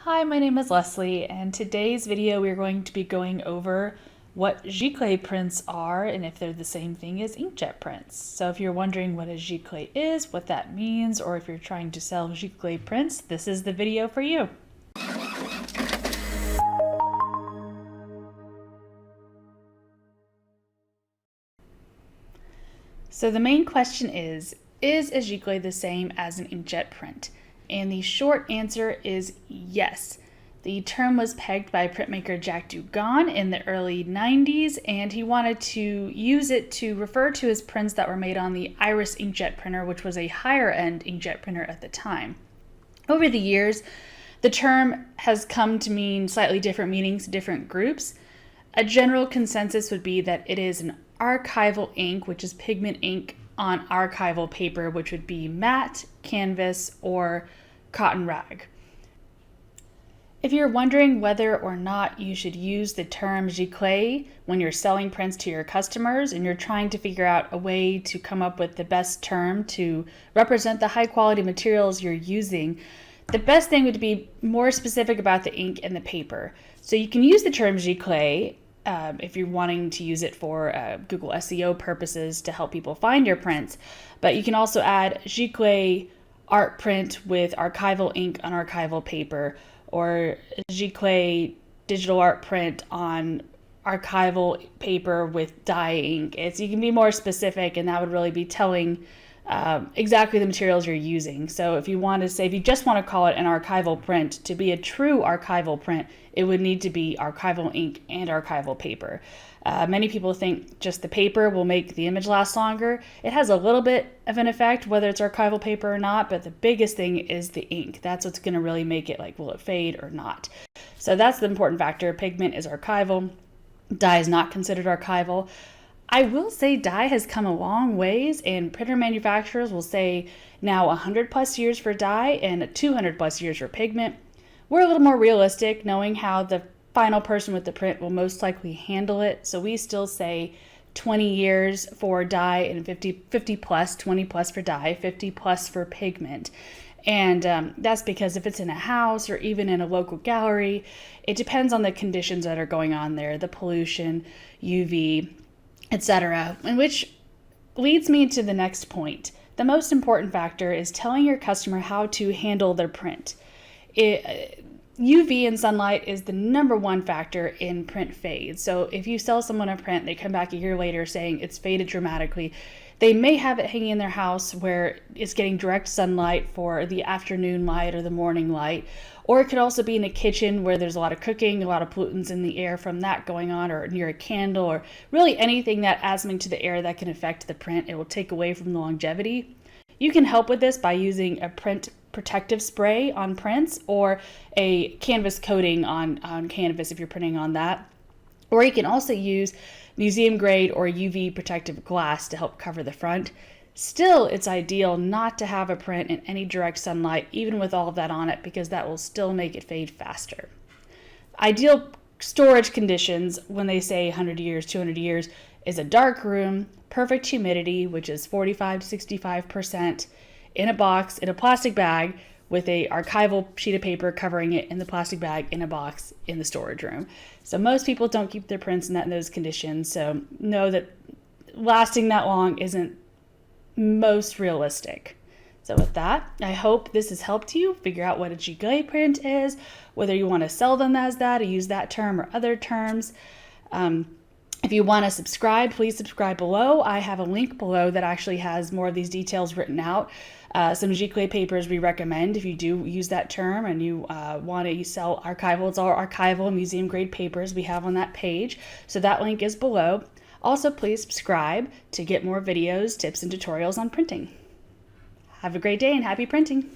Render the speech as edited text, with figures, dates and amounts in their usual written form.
Hi, my name is Leslie, and today's video we're going to be going over what giclée prints are and if they're the same thing as inkjet prints. So if you're wondering what a giclée is, what that means, or if you're trying to sell giclée prints, this is the video for you. So the main question is a giclée the same as an inkjet print? And the short answer is yes. The term was pegged by printmaker Jack Dugan in the early 90s, and he wanted to use it to refer to his prints that were made on the Iris inkjet printer, which was a higher-end inkjet printer at the time. Over the years, the term has come to mean slightly different meanings to different groups. A general consensus would be that it is an archival ink, which is pigment ink on archival paper, which would be matte, canvas, or cotton rag. If you're wondering whether or not you should use the term giclée when you're selling prints to your customers and you're trying to figure out a way to come up with the best term to represent the high quality materials you're using, the best thing would be more specific about the ink and the paper. So you can use the term giclée if you're wanting to use it for Google SEO purposes to help people find your prints, but you can also add giclée art print with archival ink on archival paper, or giclée digital art print on archival paper with dye ink. You can be more specific, and that would really be telling exactly the materials you're using. So if you just want to call it an archival print, to be a true archival print, it would need to be archival ink and archival paper. Many people think just the paper will make the image last longer. It has a little bit of an effect whether it's archival paper or not, but the biggest thing is the ink. That's what's going to really make it, like, will it fade or not? So that's the important factor. Pigment is archival. Dye is not considered archival. I will say dye has come a long ways, and printer manufacturers will say now 100 plus years for dye and 200 plus years for pigment. We're a little more realistic, knowing how the final person with the print will most likely handle it. So we still say 20 years for dye and 50 plus, 20 plus for dye, 50 plus for pigment. And that's because if it's in a house or even in a local gallery, it depends on the conditions that are going on there, the pollution, UV, etc. And which leads me to the next point. The most important factor is telling your customer how to handle their print. UV and sunlight is the number one factor in print fade. So if you sell someone a print, they come back a year later saying it's faded dramatically, they may have it hanging in their house where it's getting direct sunlight for the afternoon light or the morning light. Or it could also be in a kitchen where there's a lot of cooking, a lot of pollutants in the air from that going on, or near a candle, or really anything that adds something to the air that can affect the print. It will take away from the longevity. You can help with this by using a print protective spray on prints, or a canvas coating on canvas if you're printing on that. Or you can also use museum grade or UV protective glass to help cover the front. Still, it's ideal not to have a print in any direct sunlight, even with all of that on it, because that will still make it fade faster. Ideal storage conditions, when they say 100 years, 200 years, is a dark room, perfect humidity, which is 45 to 65%, in a box, in a plastic bag, with a archival sheet of paper covering it in the plastic bag in a box in the storage room. So most people don't keep their prints in those conditions, so know that lasting that long isn't most realistic. So with that, I hope this has helped you figure out what a giclée print is, whether you want to sell them as that or use that term or other terms. If you want to subscribe, please subscribe below. I have a link below that actually has more of these details written out. Some giclée papers we recommend if you do use that term and you want to sell archival. It's all archival museum grade papers we have on that page. So that link is below. Also, please subscribe to get more videos, tips, and tutorials on printing. Have a great day and happy printing.